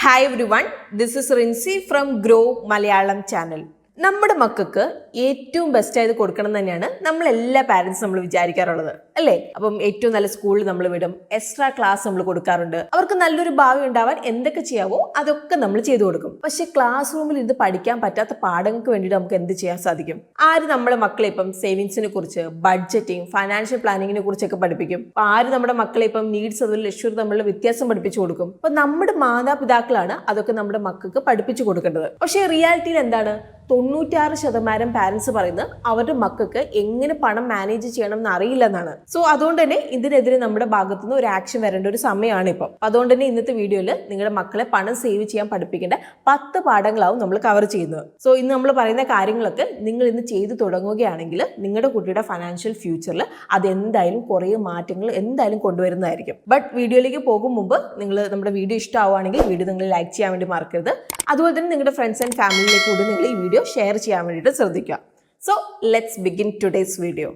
Hi everyone, this is Rinsi from Groww Malayalam channel. നമ്മുടെ മക്കൾക്ക് ഏറ്റവും ബെസ്റ്റ് ആയത് കൊടുക്കണം തന്നെയാണ് നമ്മൾ എല്ലാ പാരന്റ്സ് നമ്മൾ വിചാരിക്കാറുള്ളത് അല്ലേ? അപ്പം ഏറ്റവും നല്ല സ്കൂളിൽ നമ്മൾ വിടും, എക്സ്ട്രാ ക്ലാസ് നമ്മൾ കൊടുക്കാറുണ്ട്. അവർക്ക് നല്ലൊരു ഭാവി ഉണ്ടാവാൻ എന്തൊക്കെ ചെയ്യാവോ അതൊക്കെ നമ്മൾ ചെയ്തു കൊടുക്കും. പക്ഷെ ക്ലാസ് റൂമിൽ ഇത് പഠിക്കാൻ പറ്റാത്ത പാഠങ്ങൾക്ക് വേണ്ടിയിട്ട് നമുക്ക് എന്ത് ചെയ്യാൻ സാധിക്കും? ആര് നമ്മുടെ മക്കളെ ഇപ്പം സേവിങ്സിനെ കുറിച്ച്, ബഡ്ജറ്റിംഗ്, ഫൈനാൻഷ്യൽ പ്ലാനിങ്ങിനെ കുറിച്ചൊക്കെ പഠിപ്പിക്കും? ആര് നമ്മുടെ മക്കളെ ഇപ്പം നീഡ്സ് അതുപോലെ ലക്ഷ്യം തമ്മിലുള്ള വ്യത്യാസം പഠിപ്പിച്ചു കൊടുക്കും? അപ്പൊ നമ്മുടെ മാതാപിതാക്കളാണ് അതൊക്കെ നമ്മുടെ മക്കൾക്ക് പഠിപ്പിച്ചു കൊടുക്കേണ്ടത്. പക്ഷെ റിയാലിറ്റിയിൽ എന്താണ്? 96% പാരന്റ്സ് പറയുന്നത് അവരുടെ മക്കൾക്ക് എങ്ങനെ പണം മാനേജ് ചെയ്യണം എന്ന് അറിയില്ല എന്നാണ്. സോ അതുകൊണ്ട് തന്നെ ഇതിനെതിരെ നമ്മുടെ ഭാഗത്തുനിന്ന് ഒരു ആക്ഷൻ വരേണ്ട ഒരു സമയമാണ് ഇപ്പം. അതുകൊണ്ട് തന്നെ ഇന്നത്തെ വീഡിയോയിൽ നിങ്ങളുടെ മക്കളെ പണം സേവ് ചെയ്യാൻ പഠിപ്പിക്കേണ്ട 10 പാഠങ്ങളാവും നമ്മൾ കവർ ചെയ്യുന്നത്. സോ ഇന്ന് നമ്മൾ പറയുന്ന കാര്യങ്ങളൊക്കെ നിങ്ങൾ ഇന്ന് ചെയ്തു തുടങ്ങുകയാണെങ്കിൽ നിങ്ങളുടെ കുട്ടിയുടെ ഫൈനാൻഷ്യൽ ഫ്യൂച്ചറിൽ അതെന്തായാലും കുറേ മാറ്റങ്ങൾ എന്തായാലും കൊണ്ടുവരുന്നതായിരിക്കും. ബട്ട് വീഡിയോയിലേക്ക് പോകും മുമ്പ് നിങ്ങൾ നമ്മുടെ വീഡിയോ ഇഷ്ടമാവുകയാണെങ്കിൽ വീഡിയോ നിങ്ങൾ ലൈക്ക് ചെയ്യാൻ വേണ്ടി മറക്കരുത്. അതുപോലെ തന്നെ നിങ്ങളുടെ ഫ്രണ്ട്സ് ആൻഡ് ഫാമിലിയിലേക്ക് കൂടി നിങ്ങൾ ഈ വീഡിയോ ഷെയർ ചെയ്യാൻ വേണ്ടിയിട്ട് ശ്രദ്ധിക്കുക. So let's begin today's video.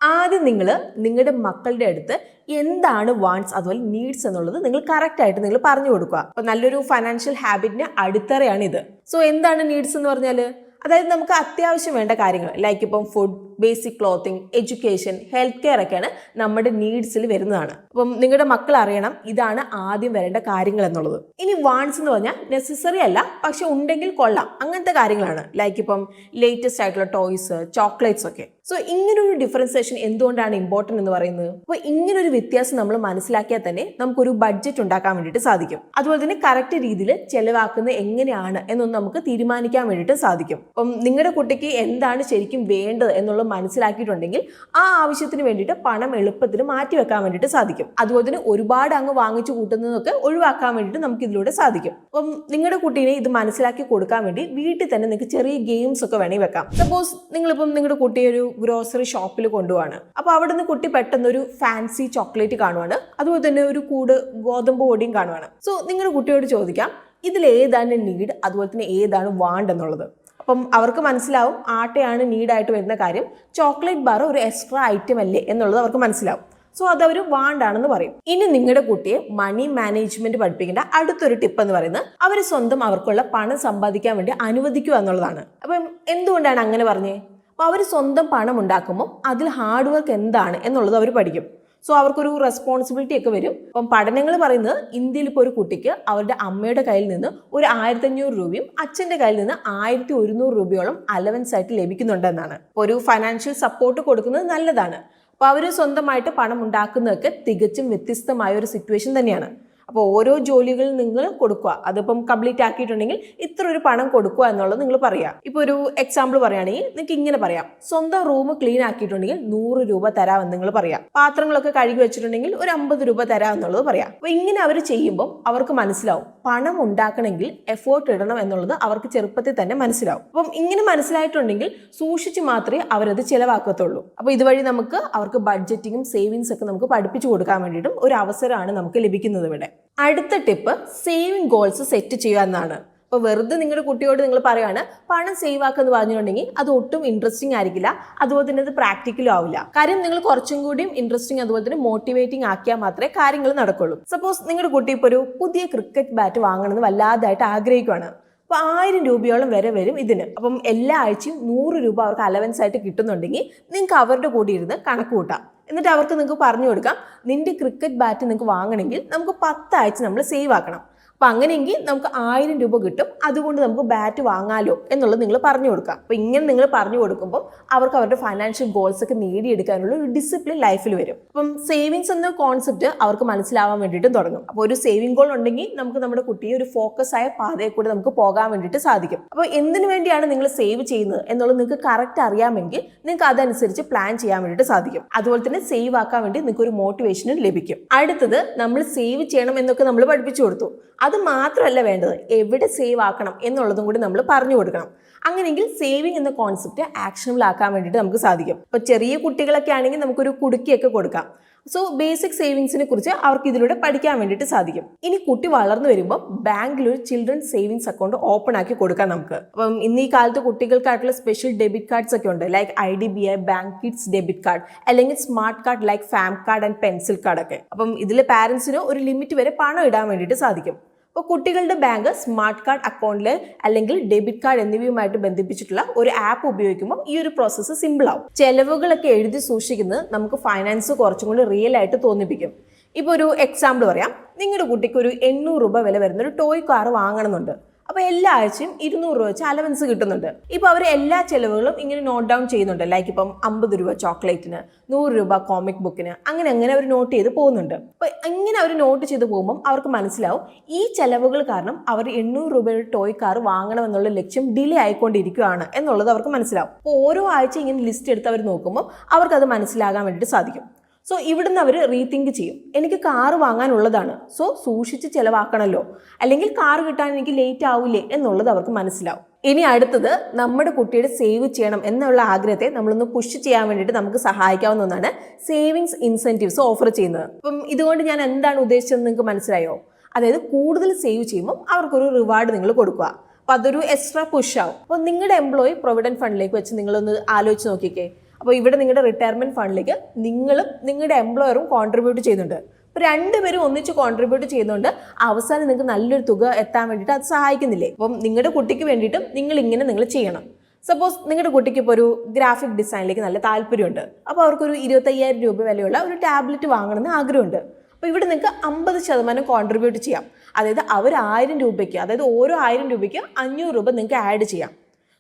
ആദ്യം നിങ്ങൾ നിങ്ങളുടെ മക്കളുടെ അടുത്ത് എന്താണ് വാണ്ട്സ് അതുപോലെ നീഡ്സ് എന്നുള്ളത് നിങ്ങൾ കറക്റ്റ് ആയിട്ട് നിങ്ങൾ പറഞ്ഞു കൊടുക്കുക. അപ്പൊ നല്ലൊരു ഫൈനാൻഷ്യൽ ഹാബിറ്റിന് അടിത്തറയാണ് ഇത്. സോ എന്താണ് നീഡ്സ് എന്ന് പറഞ്ഞാൽ, അതായത് നമുക്ക് അത്യാവശ്യം വേണ്ട കാര്യങ്ങൾ ലൈക്ക് ഇപ്പം food, basic clothing, education, health care ഒക്കെയാണ് നമ്മുടെ നീഡ്സിൽ വരുന്നതാണ്. അപ്പം നിങ്ങളുടെ മക്കൾ അറിയണം ഇതാണ് ആദ്യം വരേണ്ട കാര്യങ്ങൾ എന്നുള്ളത്. ഇനി വാണ്ട്സ് എന്ന് പറഞ്ഞാൽ നെസസറി അല്ല, പക്ഷെ ഉണ്ടെങ്കിൽ കൊള്ളാം അങ്ങനത്തെ കാര്യങ്ങളാണ്. ലൈക്ക് ഇപ്പം ലേറ്റസ്റ്റ് ആയിട്ടുള്ള ടോയ്സ്, ചോക്ലേറ്റ്സ് ഒക്കെ. സോ ഇങ്ങനൊരു ഡിഫറൻസിയേഷൻ എന്തുകൊണ്ടാണ് ഇമ്പോർട്ടൻ്റ് എന്ന് പറയുന്നത്? അപ്പോൾ ഇങ്ങനൊരു വ്യത്യാസം നമ്മൾ മനസ്സിലാക്കിയാൽ തന്നെ നമുക്കൊരു ബഡ്ജറ്റ് ഉണ്ടാക്കാൻ വേണ്ടിയിട്ട് സാധിക്കും. അതുപോലെ തന്നെ കറക്റ്റ് രീതിയിൽ ചെലവാക്കുന്നത് എങ്ങനെയാണ് എന്നൊന്ന് നമുക്ക് തീരുമാനിക്കാൻ വേണ്ടിയിട്ട് സാധിക്കും. അപ്പം നിങ്ങളുടെ കുട്ടിക്ക് എന്താണ് ശരിക്കും വേണ്ടത് എന്നുള്ളത് മനസ്സിലാക്കിയിട്ടുണ്ടെങ്കിൽ ആ ആവശ്യത്തിന് വേണ്ടിയിട്ട് പണം എളുപ്പത്തിൽ മാറ്റിവെക്കാൻ വേണ്ടിയിട്ട് സാധിക്കും. അതുപോലെ തന്നെ ഒരുപാട് അങ്ങ് വാങ്ങിച്ചു കൂട്ടുന്നതൊക്കെ ഒഴിവാക്കാൻ വേണ്ടിയിട്ട് നമുക്ക് ഇതിലൂടെ സാധിക്കും. അപ്പം നിങ്ങളുടെ കുട്ടീനെ ഇത് മനസ്സിലാക്കി കൊടുക്കാൻ വേണ്ടി വീട്ടിൽ തന്നെ നിങ്ങൾക്ക് ചെറിയ ഗെയിംസ് ഒക്കെ വേണമെങ്കിൽ വെക്കാം. സപ്പോസ് നിങ്ങളിപ്പം നിങ്ങളുടെ കുട്ടിയെ ഒരു ഗ്രോസറി ഷോപ്പിൽ കൊണ്ടുപോവാണ്. അപ്പോൾ അവിടെ നിന്ന് കുട്ടി പെട്ടെന്ന് ഒരു ഫാൻസി ചോക്ലേറ്റ് കാണുവാണ്, അതുപോലെ തന്നെ ഒരു കൂട് ഗോതമ്പ് പൊടിയും കാണുവാണ്. സോ നിങ്ങളുടെ കുട്ടിയോട് ചോദിക്കാം ഇതിൽ ഏതാണ് നീഡ് അതുപോലെ തന്നെ ഏതാണ് വാണ്ട് എന്നുള്ളത്. അപ്പം അവർക്ക് മനസ്സിലാവും ആട്ടയാണ് നീഡായിട്ട് വരുന്ന കാര്യം, ചോക്ലേറ്റ് ബാർ ഒരു എക്സ്ട്രാ ഐറ്റം അല്ലേ എന്നുള്ളത് അവർക്ക് മനസ്സിലാവും. സോ അതവർ വാണ്ടാണെന്ന് പറയും. ഇനി നിങ്ങളുടെ കുട്ടിയെ മണി മാനേജ്മെന്റ് പഠിപ്പിക്കേണ്ട അടുത്തൊരു ടിപ്പ് എന്ന് പറയുന്നത് അവർ സ്വന്തം അവർക്കുള്ള പണം സമ്പാദിക്കാൻ വേണ്ടി അനുവദിക്കുക എന്നുള്ളതാണ്. അപ്പം എന്തുകൊണ്ടാണ് അങ്ങനെ പറഞ്ഞത്? അപ്പോൾ അവർ സ്വന്തം പണം ഉണ്ടാക്കുമ്പോൾ അതിൽ ഹാർഡ് വർക്ക് എന്താണ് എന്നുള്ളത് അവർ പഠിക്കും. സോ അവർക്കൊരു റെസ്പോൺസിബിലിറ്റി ഒക്കെ വരും. അപ്പം പഠനങ്ങൾ പറയുന്നത് ഇന്ത്യയിൽ ഇപ്പോൾ ഒരു കുട്ടിക്ക് അവരുടെ അമ്മയുടെ കയ്യിൽ നിന്ന് ഒരു 1500 രൂപയും അച്ഛൻ്റെ കയ്യിൽ നിന്ന് 1100 രൂപയോളം അലവൻസ് ആയിട്ട് ലഭിക്കുന്നുണ്ടെന്നാണ്. ഒരു ഫൈനാൻഷ്യൽ സപ്പോർട്ട് കൊടുക്കുന്നത് നല്ലതാണ്. അപ്പോൾ അവർ സ്വന്തമായിട്ട് പണം ഉണ്ടാക്കുന്നതൊക്കെ തികച്ചും വ്യത്യസ്തമായ ഒരു സിറ്റുവേഷൻ തന്നെയാണ്. അപ്പോൾ ഓരോ ജോലികൾ നിങ്ങൾ കൊടുക്കുക, അതിപ്പം കംപ്ലീറ്റ് ആക്കിയിട്ടുണ്ടെങ്കിൽ ഇത്ര ഒരു പണം കൊടുക്കുക എന്നുള്ളത് നിങ്ങൾ പറയാം. ഇപ്പോൾ ഒരു എക്സാമ്പിൾ പറയുകയാണെങ്കിൽ നിങ്ങൾക്ക് ഇങ്ങനെ പറയാം, സ്വന്തം റൂം ക്ലീൻ ആക്കിയിട്ടുണ്ടെങ്കിൽ 100 രൂപ തരാമെന്ന് നിങ്ങൾ പറയാം. പാത്രങ്ങളൊക്കെ കഴുകി വെച്ചിട്ടുണ്ടെങ്കിൽ ഒരു 50 രൂപ തരാം എന്നുള്ളത് പറയാം. അപ്പോൾ ഇങ്ങനെ അവർ ചെയ്യുമ്പോൾ അവർക്ക് മനസ്സിലാവും പണം ഉണ്ടാക്കണമെങ്കിൽ എഫേർട്ട് ഇടണം എന്നുള്ളത് അവർക്ക് ചെറുപ്പത്തിൽ തന്നെ മനസ്സിലാവും. അപ്പം ഇങ്ങനെ മനസ്സിലായിട്ടുണ്ടെങ്കിൽ സൂക്ഷിച്ച് മാത്രമേ അവരത് ചിലവാക്കത്തുള്ളൂ. അപ്പോൾ ഇതുവഴി നമുക്ക് അവർക്ക് ബഡ്ജറ്റിങ്ങും സേവിങ്സ് ഒക്കെ നമുക്ക് പഠിപ്പിച്ചു കൊടുക്കാൻ വേണ്ടിയിട്ടും ഒരു അവസരമാണ് നമുക്ക് ലഭിക്കുന്നത് ഇവിടെ. അടുത്ത ടിപ്പ് സേവിങ് ഗോൾസ് സെറ്റ് ചെയ്യുക എന്നാണ്. അപ്പോൾ വെറുതെ നിങ്ങളുടെ കുട്ടിയോട് നിങ്ങൾ പറയുകയാണ് പണം സേവ് ആക്കുമെന്ന് പറഞ്ഞിട്ടുണ്ടെങ്കിൽ അത് ഒട്ടും ഇൻട്രസ്റ്റിംഗ് ആയിരിക്കില്ല, അതുപോലെ തന്നെ അത് പ്രാക്ടിക്കലും ആവില്ല. കാര്യം നിങ്ങൾ കുറച്ചും കൂടിയും ഇൻട്രസ്റ്റിംഗ് അതുപോലെ തന്നെ മോട്ടിവേറ്റിംഗ് ആക്കിയാൽ മാത്രമേ കാര്യങ്ങൾ നടക്കുള്ളൂ. സപ്പോസ് നിങ്ങളുടെ കുട്ടി ഇപ്പോൾ ഒരു പുതിയ ക്രിക്കറ്റ് ബാറ്റ് വാങ്ങണമെന്ന് വല്ലാതായിട്ട് ആഗ്രഹിക്കുകയാണ്. അപ്പോൾ 1000 രൂപയോളം വരെ വരും ഇതിന്. അപ്പം എല്ലാ ആഴ്ചയും 100 രൂപ അവർക്ക് അലവൻസ് ആയിട്ട് കിട്ടുന്നുണ്ടെങ്കിൽ നിങ്ങൾക്ക് അവരുടെ കൂടെ ഇരുന്ന് കണക്ക് കൂട്ടാം. എന്നിട്ട് അവർക്ക് നിങ്ങൾക്ക് പറഞ്ഞു കൊടുക്കാം നിന്റെ ക്രിക്കറ്റ് ബാറ്റ് നിങ്ങൾക്ക് വാങ്ങണമെങ്കിൽ നമുക്ക് 10 ആഴ്ച നമ്മൾ സേവ് ആക്കണം. അപ്പം അങ്ങനെയെങ്കിൽ നമുക്ക് 1000 രൂപ കിട്ടും, അതുകൊണ്ട് നമുക്ക് ബാറ്റ് വാങ്ങാലോ എന്നുള്ളത് നിങ്ങൾ പറഞ്ഞു കൊടുക്കാം. അപ്പം ഇങ്ങനെ നിങ്ങൾ പറഞ്ഞു കൊടുക്കുമ്പോൾ അവർക്ക് അവരുടെ ഫൈനാൻഷ്യൽ ഗോൾസ് ഒക്കെ നേടിയെടുക്കാനുള്ള ഒരു ഡിസിപ്ലിൻ ലൈഫിൽ വരും. അപ്പം സേവിങ്സ് എന്ന കോൺസെപ്റ്റ് അവർക്ക് മനസ്സിലാവാൻ വേണ്ടിയിട്ടും തുടങ്ങും. അപ്പോൾ ഒരു സേവിങ് ഗോൾ ഉണ്ടെങ്കിൽ നമുക്ക് നമ്മുടെ കുട്ടിയെ ഒരു ഫോക്കസ് ആയ പാതയിൽ കൂടെ നമുക്ക് പോകാൻ വേണ്ടിയിട്ട് സാധിക്കും. അപ്പോൾ എന്തിനു വേണ്ടിയാണ് നിങ്ങൾ സേവ് ചെയ്യുന്നത് എന്നുള്ളത് നിങ്ങൾക്ക് കറക്റ്റ് അറിയാമെങ്കിൽ നിങ്ങൾക്ക് അതനുസരിച്ച് പ്ലാൻ ചെയ്യാൻ വേണ്ടിയിട്ട് സാധിക്കും. അതുപോലെ തന്നെ സേവ് ആക്കാൻ വേണ്ടി നിങ്ങൾക്ക് ഒരു മോട്ടിവേഷനും ലഭിക്കും. അടുത്തത് നമ്മൾ സേവ് ചെയ്യണം എന്നൊക്കെ നമ്മൾ പഠിപ്പിച്ചു കൊടുത്തു. അത് മാത്രമല്ല വേണ്ടത്, എവിടെ സേവ് ആക്കണം എന്നുള്ളതും കൂടി നമ്മൾ പറഞ്ഞു കൊടുക്കണം. അങ്ങനെയെങ്കിൽ സേവിങ് എന്ന കോൺസെപ്റ്റ് ആക്ഷനബിൾ ആക്കാൻ വേണ്ടിയിട്ട് നമുക്ക് സാധിക്കും. ഇപ്പോൾ ചെറിയ കുട്ടികളൊക്കെ ആണെങ്കിൽ നമുക്കൊരു കുടുക്കിയൊക്കെ കൊടുക്കാം. സോ ബേസിക് സേവിങ്സിനെ കുറിച്ച് അവർക്ക് ഇതിലൂടെ പഠിക്കാൻ വേണ്ടിയിട്ട് സാധിക്കും. ഇനി കുട്ടി വളർന്നു വരുമ്പോൾ ബാങ്കിൽ ഒരു ചിൽഡ്രൻസ് സേവിങ്സ് അക്കൗണ്ട് ഓപ്പൺ ആക്കി കൊടുക്കാം നമുക്ക്. അപ്പം ഇന്ന് ഈ കാലത്ത് കുട്ടികൾക്കായിട്ടുള്ള സ്പെഷ്യൽ ഡെബിറ്റ് കാർഡ്സ് ഒക്കെ ഉണ്ട്, like IDBI bank kids debit card, അല്ലെങ്കിൽ smart card like farm card and pencil card ഒക്കെ. അപ്പം ഇതിൽ പാരന്റ്സിന് ഒരു ലിമിറ്റ് വരെ പണം ഇടാൻ വേണ്ടിയിട്ട് സാധിക്കും. അപ്പോൾ കുട്ടികളുടെ ബാങ്ക് സ്മാർട്ട് കാർഡ് അക്കൗണ്ടിൽ അല്ലെങ്കിൽ ഡെബിറ്റ് കാർഡ് എന്നിവയുമായിട്ട് ബന്ധിപ്പിച്ചിട്ടുള്ള ഒരു ആപ്പ് ഉപയോഗിക്കുമ്പോൾ ഈ ഒരു പ്രോസസ്സ് സിമ്പിൾ ആവും. ചെലവുകളൊക്കെ എഴുതി സൂക്ഷിക്കുന്നത് നമുക്ക് ഫൈനാൻസ് കുറച്ചും കൂടി റിയൽ ആയിട്ട് തോന്നിപ്പിക്കും. ഇപ്പോൾ ഒരു എക്സാമ്പിൾ പറയാം. നിങ്ങളുടെ കുട്ടിക്ക് ഒരു 800 രൂപ വില വരുന്ന ഒരു ടോയ് കാർ വാങ്ങണമെന്നുണ്ട്. അപ്പോൾ എല്ലാ ആഴ്ചയും 200 രൂപ വെച്ച് അലവൻസ് കിട്ടുന്നുണ്ട്. ഇപ്പോൾ അവർ എല്ലാ ചെലവുകളും ഇങ്ങനെ നോട്ട് ഡൗൺ ചെയ്യുന്നുണ്ട്. ലൈക്ക് ഇപ്പം 50 രൂപ ചോക്ലേറ്റിന്, 100 രൂപ കോമിക് ബുക്കിന്, അങ്ങനെ അവർ നോട്ട് ചെയ്ത് പോകുന്നുണ്ട്. അപ്പോൾ ഇങ്ങനെ അവർ നോട്ട് ചെയ്ത് പോകുമ്പം അവർക്ക് മനസ്സിലാവും ഈ ചെലവുകൾ കാരണം അവർ 800 രൂപയുടെ ടോയ് കാർ വാങ്ങണമെന്നുള്ള ലക്ഷ്യം ഡിലേ ആയിക്കൊണ്ടിരിക്കുകയാണ് എന്നുള്ളത് അവർക്ക് മനസ്സിലാവും. അപ്പോൾ ഓരോ ആഴ്ച ഇങ്ങനെ ലിസ്റ്റ് എടുത്ത് അവർ നോക്കുമ്പോൾ അവർക്കത് മനസ്സിലാകാൻ വേണ്ടിയിട്ട് സാധിക്കും. സോ ഇവിടുന്ന് അവർ റീതിങ്ക് ചെയ്യും, എനിക്ക് കാറ് വാങ്ങാനുള്ളതാണ്, സോ സൂക്ഷിച്ച് ചിലവാക്കണമല്ലോ, അല്ലെങ്കിൽ കാറ് കിട്ടാൻ എനിക്ക് ലേറ്റ് ആവില്ലേ എന്നുള്ളത് അവർക്ക് മനസ്സിലാവും. ഇനി അടുത്തത് നമ്മുടെ കുട്ടിയുടെ സേവ് ചെയ്യണം എന്നുള്ള ആഗ്രഹത്തെ നമ്മളൊന്ന് പുഷ് ചെയ്യാൻ വേണ്ടിയിട്ട് നമുക്ക് സഹായിക്കാവുന്ന ഒന്നാണ് സേവിങ്സ് ഇൻസെൻറ്റീവ്സ് ഓഫർ ചെയ്യുന്നത്. അപ്പം ഇതുകൊണ്ട് ഞാൻ എന്താണ് ഉദ്ദേശിച്ചതെന്ന് നിങ്ങൾക്ക് മനസ്സിലായോ? അതായത് കൂടുതൽ സേവ് ചെയ്യുമ്പോൾ അവർക്കൊരു റിവാർഡ് നിങ്ങൾ കൊടുക്കുക. അപ്പം അതൊരു എക്സ്ട്രാ പുഷ് ആവും. അപ്പോൾ നിങ്ങളുടെ എംപ്ലോയി പ്രൊവിഡൻറ്റ് ഫണ്ടിലേക്ക് വെച്ച് നിങ്ങളൊന്ന് ആലോചിച്ച് നോക്കിക്കേ. അപ്പോൾ ഇവിടെ നിങ്ങളുടെ റിട്ടയർമെൻറ്റ് ഫണ്ടിലേക്ക് നിങ്ങളും നിങ്ങളുടെ എംപ്ലോയറും കോൺട്രിബ്യൂട്ട് ചെയ്യുന്നുണ്ട്. അപ്പോൾ രണ്ടുപേരും ഒന്നിച്ച് കോൺട്രിബ്യൂട്ട് ചെയ്യുന്നുണ്ട്. അവസാനം നിങ്ങൾക്ക് നല്ലൊരു തുക എത്താൻ വേണ്ടിയിട്ട് അത് സഹായിക്കുന്നില്ലേ? അപ്പം നിങ്ങളുടെ കുട്ടിക്ക് വേണ്ടിയിട്ടും നിങ്ങൾ ചെയ്യണം. സപ്പോസ് നിങ്ങളുടെ കുട്ടിക്ക് ഇപ്പോൾ ഒരു ഗ്രാഫിക് ഡിസൈനിലേക്ക് നല്ല താല്പര്യമുണ്ട്. അപ്പോൾ അവർക്കൊരു 25,000 രൂപ വിലയുള്ള ഒരു ടാബ്ലറ്റ് വാങ്ങണമെന്ന് ആഗ്രഹമുണ്ട്. അപ്പോൾ ഇവിടെ നിങ്ങൾക്ക് 50% കോൺട്രിബ്യൂട്ട് ചെയ്യാം. അതായത് അവർ 1000 രൂപയ്ക്ക്, അതായത് ഓരോ 1000 രൂപയ്ക്ക് 500 രൂപ നിങ്ങൾക്ക് ആഡ് ചെയ്യാം.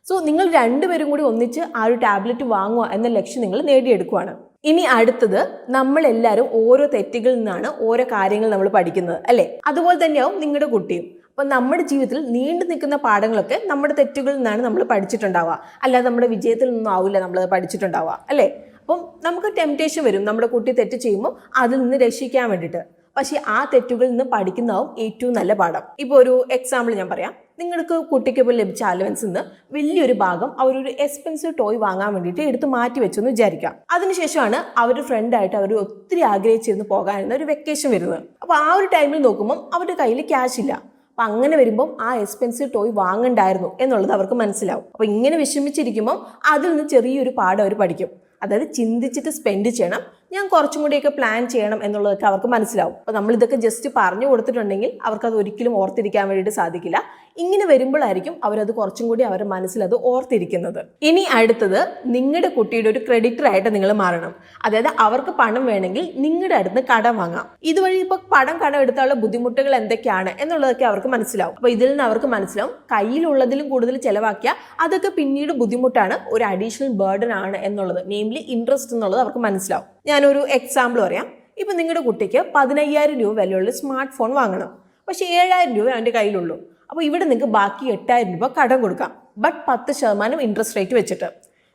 സോ നിങ്ങൾ രണ്ടുപേരും കൂടി ഒന്നിച്ച് ആ ഒരു ടാബ്ലറ്റ് വാങ്ങുക എന്ന ലക്ഷ്യം നിങ്ങൾ നേടിയെടുക്കുകയാണ്. ഇനി അടുത്തത്, നമ്മളെല്ലാവരും ഓരോ തെറ്റുകളിൽ നിന്നാണ് ഓരോ കാര്യങ്ങൾ നമ്മൾ പഠിക്കുന്നത്, അല്ലേ? അതുപോലെ തന്നെയാവും നിങ്ങളുടെ കുട്ടിയും. അപ്പം നമ്മുടെ ജീവിതത്തിൽ നീണ്ടു നിൽക്കുന്ന പാഠങ്ങളൊക്കെ നമ്മുടെ തെറ്റുകളിൽ നിന്നാണ് നമ്മൾ പഠിച്ചിട്ടുണ്ടാവുക, അല്ലാതെ നമ്മുടെ വിജയത്തിൽ നിന്നും ആവില്ല നമ്മളത് പഠിച്ചിട്ടുണ്ടാവുക, അല്ലേ? അപ്പം നമുക്ക് ടെംപ്റ്റേഷൻ വരും നമ്മുടെ കുട്ടി തെറ്റ് ചെയ്യുമ്പോൾ അതിൽ നിന്ന് രക്ഷിക്കാൻ വേണ്ടിയിട്ട്. പക്ഷേ ആ തെറ്റുകളിൽ നിന്ന് പഠിക്കുന്നതാവും ഏറ്റവും നല്ല പാഠം. ഇപ്പോൾ ഒരു എക്സാമ്പിൾ ഞാൻ പറയാം. നിങ്ങൾക്ക് കുട്ടിക്ക് ഇപ്പോൾ ലഭിച്ച അലവൻസിൽ നിന്ന് വലിയൊരു ഭാഗം അവരൊരു എക്സ്പെൻസീവ് ടോയ് വാങ്ങാൻ വേണ്ടിയിട്ട് എടുത്ത് മാറ്റി വെച്ചെന്ന് വിചാരിക്കാം. അതിനുശേഷമാണ് അവർ ഫ്രണ്ടായിട്ട് അവർ ഒത്തിരി ആഗ്രഹിച്ചിരുന്ന് പോകാനിരുന്ന ഒരു വെക്കേഷൻ വരുന്നത്. അപ്പോൾ ആ ഒരു ടൈമിൽ നോക്കുമ്പം അവരുടെ കയ്യിൽ ക്യാഷ് ഇല്ല. അപ്പം അങ്ങനെ വരുമ്പം ആ എക്സ്പെൻസീവ് ടോയ് വാങ്ങണ്ടായിരുന്നു എന്നുള്ളത് അവർക്ക് മനസ്സിലാവും. അപ്പോൾ ഇങ്ങനെ വിഷമിച്ചിരിക്കുമ്പം അതിൽ നിന്ന് ചെറിയൊരു പാഠം അവർ പഠിക്കും. അതായത് ചിന്തിച്ചിട്ട് സ്പെൻഡ് ചെയ്യണം, ഞാൻ കുറച്ചും കൂടിയൊക്കെ പ്ലാൻ ചെയ്യണം എന്നുള്ളതൊക്കെ അവർക്ക് മനസ്സിലാവും. അപ്പോൾ നമ്മളിതൊക്കെ ജസ്റ്റ് പറഞ്ഞു കൊടുത്തിട്ടുണ്ടെങ്കിൽ അവർക്കത് ഒരിക്കലും ഓർത്തിരിക്കാൻ വേണ്ടിയിട്ട് സാധിക്കില്ല. ഇങ്ങനെ വരുമ്പോഴായിരിക്കും അവരത് കുറച്ചും കൂടി അവരുടെ മനസ്സിലത് ഓർത്തിരിക്കുന്നത്. ഇനി അടുത്തത്, നിങ്ങളുടെ കുട്ടിയുടെ ഒരു ക്രെഡിറ്റർ ആയിട്ട് നിങ്ങൾ മാറണം. അതായത് അവർക്ക് പണം വേണമെങ്കിൽ നിങ്ങളുടെ അടുത്ത് കടം വാങ്ങാം. ഇതുവഴി ഇപ്പോൾ കടം എടുത്താലുള്ള ബുദ്ധിമുട്ടുകൾ എന്തൊക്കെയാണ് എന്നുള്ളതൊക്കെ അവർക്ക് മനസ്സിലാവും. അപ്പോൾ ഇതിൽ നിന്ന് അവർക്ക് മനസ്സിലാവും കയ്യിലുള്ളതിലും കൂടുതൽ ചിലവാക്കിയാൽ അതൊക്കെ പിന്നീട് ബുദ്ധിമുട്ടാണ്, ഒരു അഡീഷണൽ ബേർഡൻ ആണ് എന്നുള്ളത്, നെയിംലി ഇൻട്രസ്റ്റ് എന്നുള്ളത് അവർക്ക് മനസ്സിലാവും. ഞാനൊരു എക്സാമ്പിൾ പറയാം. ഇപ്പം നിങ്ങളുടെ കുട്ടിക്ക് 15,000 രൂപ വിലയുള്ള സ്മാർട്ട് ഫോൺ വാങ്ങണം. പക്ഷേ 7,000 രൂപ അവൻ്റെ കയ്യിലുള്ളൂ. അപ്പോൾ ഇവിടെ നിങ്ങൾക്ക് ബാക്കി 8,000 രൂപ കടം കൊടുക്കാം, ബട്ട് 10% ഇൻട്രസ്റ്റ് റേറ്റ് വെച്ചിട്ട്.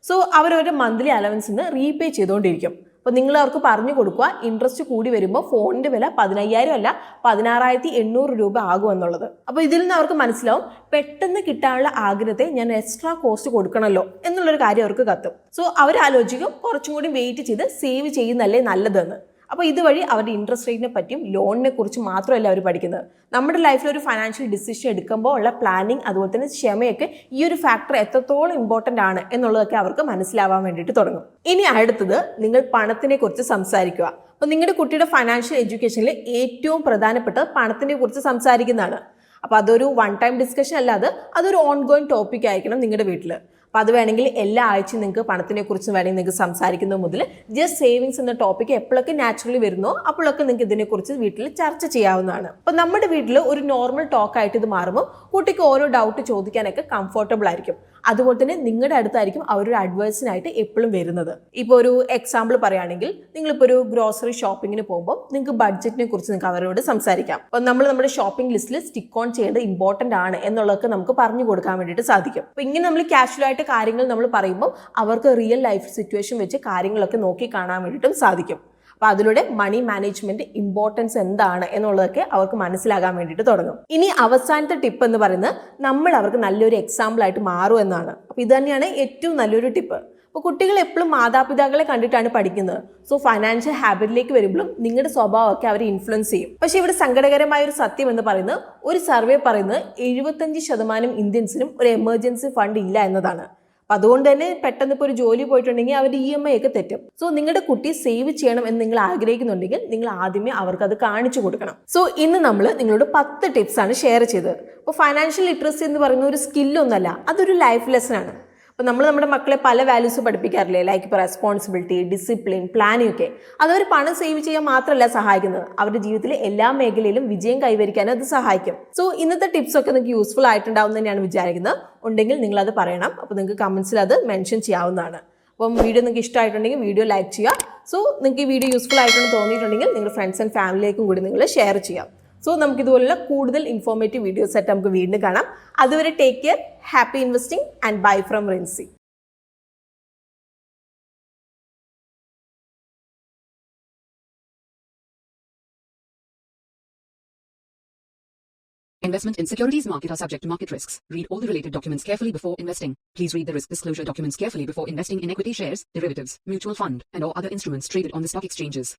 സോ അവരവരുടെ മന്ത്ലി അലവൻസിൽ നിന്ന് റീപേ ചെയ്തുകൊണ്ടിരിക്കും. അപ്പോൾ നിങ്ങൾ അവർക്ക് പറഞ്ഞു കൊടുക്കുക ഇൻട്രസ്റ്റ് കൂടി വരുമ്പോൾ ഫോണിൻ്റെ വില 15,000 അല്ല 16,800 രൂപ ആകുമെന്നുള്ളത്. അപ്പോൾ ഇതിൽ നിന്ന് അവർക്ക് മനസ്സിലാവും പെട്ടെന്ന് കിട്ടാനുള്ള ആഗ്രഹത്തെ ഞാൻ എക്സ്ട്രാ കോസ്റ്റ് കൊടുക്കണമല്ലോ എന്നുള്ളൊരു കാര്യം അവർക്ക് കത്തും. സോ അവരാലോചിക്കും കുറച്ചും കൂടി വെയിറ്റ് ചെയ്ത് സേവ് ചെയ്യുന്നല്ലേ നല്ലതെന്ന്. അപ്പോൾ ഇതുവഴി അവരുടെ ഇൻട്രസ്റ്റ് റേറ്റിനെ പറ്റിയും ലോണിനെ കുറിച്ച് മാത്രമല്ല അവർ പഠിക്കുന്നത്. നമ്മുടെ ലൈഫിൽ ഒരു ഫൈനാൻഷ്യൽ ഡിസിഷൻ എടുക്കുമ്പോൾ ഉള്ള പ്ലാനിങ്, അതുപോലെ തന്നെ ക്ഷമയൊക്കെ ഈ ഒരു ഫാക്ടർ എത്രത്തോളം ഇമ്പോർട്ടൻ്റ് ആണ് എന്നുള്ളതൊക്കെ അവർക്ക് മനസ്സിലാവാൻ വേണ്ടിയിട്ട് തുടങ്ങും. ഇനി അടുത്തത്, നിങ്ങൾ പണത്തിനെ കുറിച്ച് സംസാരിക്കുക. അപ്പോൾ നിങ്ങളുടെ കുട്ടിയുടെ ഫൈനാൻഷ്യൽ എഡ്യൂക്കേഷനിൽ ഏറ്റവും പ്രധാനപ്പെട്ടത് പണത്തിനെ കുറിച്ച് സംസാരിക്കുന്നതാണ്. അപ്പോൾ അതൊരു വൺ ടൈം ഡിസ്കഷൻ അല്ലാതെ അതൊരു ഓൺഗോയിങ് ടോപ്പിക് ആയിരിക്കണം നിങ്ങളുടെ വീട്ടിൽ. അപ്പോൾ അത് വേണമെങ്കിൽ എല്ലാ ആഴ്ചയും നിങ്ങൾക്ക് പണത്തിനെ കുറിച്ച് വേണമെങ്കിൽ നിങ്ങൾക്ക് സംസാരിക്കുന്നത് മുതൽ ജസ്റ്റ് സേവിങ്സ് എന്ന ടോപ്പിക്ക് എപ്പോഴൊക്കെ നാച്ചുറലി വരുന്നോ അപ്പോഴൊക്കെ നിങ്ങൾക്ക് ഇതിനെക്കുറിച്ച് വീട്ടിൽ ചർച്ച ചെയ്യാവുന്നതാണ്. അപ്പോൾ നമ്മുടെ വീട്ടിൽ ഒരു നോർമൽ ടോക്ക് ആയിട്ട് ഇത് മാറുമ്പോൾ കുട്ടിക്ക് ഓരോ ഡൗട്ട് ചോദിക്കാനൊക്കെ കംഫർട്ടബിൾ ആയിരിക്കും. അതുപോലെ തന്നെ നിങ്ങളുടെ അടുത്തായിരിക്കും അവരൊരു അഡ്വൈസിനായിട്ട് എപ്പോഴും വരുന്നത്. ഇപ്പോൾ ഒരു എക്സാമ്പിൾ പറയുകയാണെങ്കിൽ, നിങ്ങളിപ്പോൾ ഒരു ഗ്രോസറി ഷോപ്പിങ്ങിന് പോകുമ്പോൾ നിങ്ങൾക്ക് ബഡ്ജറ്റിനെ കുറിച്ച് നിങ്ങൾക്ക് അവരോട് സംസാരിക്കാം. അപ്പോൾ നമ്മൾ നമ്മുടെ ഷോപ്പിംഗ് ലിസ്റ്റിൽ സ്റ്റിക്ക് ഓൺ ചെയ്യേണ്ടത് ഇമ്പോർട്ടൻ്റ് ആണ് എന്നുള്ളതൊക്കെ നമുക്ക് പറഞ്ഞു കൊടുക്കാൻ വേണ്ടിയിട്ട് സാധിക്കും. അപ്പോൾ ഇങ്ങനെ നമ്മൾ കാഷ്വലായിട്ട് കാര്യങ്ങൾ നമ്മൾ പറയുമ്പോൾ അവർക്ക് റിയൽ ലൈഫ് സിറ്റുവേഷൻ വെച്ച് കാര്യങ്ങളൊക്കെ നോക്കി കാണാൻ വേണ്ടിയിട്ടും സാധിക്കും. അപ്പൊ അതിലൂടെ മണി മാനേജ്മെന്റ് ഇമ്പോർട്ടൻസ് എന്താണ് എന്നുള്ളതൊക്കെ അവർക്ക് മനസ്സിലാകാൻ വേണ്ടിയിട്ട് തുടങ്ങും. ഇനി അവസാനത്തെ ടിപ്പ് എന്ന് പറയുന്നത് നമ്മൾ അവർക്ക് നല്ലൊരു എക്സാമ്പിൾ ആയിട്ട് മാറും എന്നാണ്. അപ്പൊ ഇത് തന്നെയാണ് ഏറ്റവും നല്ലൊരു ടിപ്പ്. അപ്പോൾ കുട്ടികൾ എപ്പോഴും മാതാപിതാക്കളെ കണ്ടിട്ടാണ് പഠിക്കുന്നത്. സോ ഫൈനാൻഷ്യൽ ഹാബിറ്റിലേക്ക് വരുമ്പോഴും നിങ്ങളുടെ സ്വഭാവമൊക്കെ അവരെ ഇൻഫ്ലുവൻസ് ചെയ്യും. പക്ഷെ ഇവിടെ സങ്കടകരമായ ഒരു സത്യം എന്ന് പറയുന്നത്, ഒരു സർവേ പറയുന്നത് 75% ഇന്ത്യൻസിനും ഒരു എമർജൻസി ഫണ്ട് ഇല്ല എന്നതാണ്. അപ്പൊ അതുകൊണ്ട് തന്നെ പെട്ടെന്ന് ഇപ്പോൾ ഒരു ജോലി പോയിട്ടുണ്ടെങ്കിൽ അവരുടെ EMI ഒക്കെ തെറ്റും. സോ നിങ്ങളുടെ കുട്ടി സേവ് ചെയ്യണം എന്ന് നിങ്ങൾ ആഗ്രഹിക്കുന്നുണ്ടെങ്കിൽ നിങ്ങൾ ആദ്യമേ അവർക്ക് അത് കാണിച്ചു കൊടുക്കണം. സോ ഇന്ന് നമ്മൾ നിങ്ങളോട് 10 ടിപ്സ് ആണ് ഷെയർ ചെയ്തത്. അപ്പോൾ ഫൈനാൻഷ്യൽ ലിറ്ററസി എന്ന് പറയുന്ന ഒരു സ്കില്ലൊന്നല്ല, അതൊരു ലൈഫ് ലെസൺ ആണ്. അപ്പോൾ നമ്മൾ നമ്മുടെ മക്കളെ പല വാല്യൂസ് പഠിപ്പിക്കാറില്ലേ, ലൈക്ക് ഇപ്പോൾ റെസ്പോൺസിബിലിറ്റി, ഡിസിപ്ലിൻ, പ്ലാനിങ് ഒക്കെ. അതവർ പണം സേവ് ചെയ്യാൻ മാത്രമല്ല സഹായിക്കുന്നത്, അവരുടെ ജീവിതത്തിലെ എല്ലാ മേഖലയിലും വിജയം കൈവരിക്കാനും അത് സഹായിക്കും. സോ ഇന്നത്തെ ടിപ്സ് ഒക്കെ നിങ്ങൾക്ക് യൂസ്ഫുൾ ആയിട്ടുണ്ടാവും തന്നെയാണ് വിചാരിക്കുന്നത്. ഉണ്ടെങ്കിൽ നിങ്ങളത് പറയണം. അപ്പോൾ നിങ്ങൾക്ക് കമൻസിൽ അത് മെൻഷൻ ചെയ്യാവുന്നതാണ്. അപ്പം വീഡിയോ നിങ്ങൾക്ക് ഇഷ്ടമായിട്ടുണ്ടെങ്കിൽ വീഡിയോ ലൈക്ക് ചെയ്യുക. സോ നിങ്ങൾക്ക് ഈ വീഡിയോ യൂസ്ഫുൾ ആയിട്ടെന്ന് തോന്നിയിട്ടുണ്ടെങ്കിൽ നിങ്ങളുടെ ഫ്രണ്ട്സ് ആൻഡ് ഫാമിലിയിലേക്കും കൂടി നിങ്ങൾ ഷെയർ ചെയ്യാം. സോ നമുക്ക് ഇതുപോലുള്ള കൂടുതൽ ഇൻഫോർമേറ്റീവ് വീഡിയോസ് ആയിട്ട് നമുക്ക് വീണ്ടും കാണാം. അതുവരെ take care, happy investing and bye from Rincy. Investment in securities market are subject to market risks. Read all the related documents carefully before investing. Please read the risk disclosure documents carefully before investing in equity shares, derivatives, mutual fund, and or other instruments traded on the stock exchanges.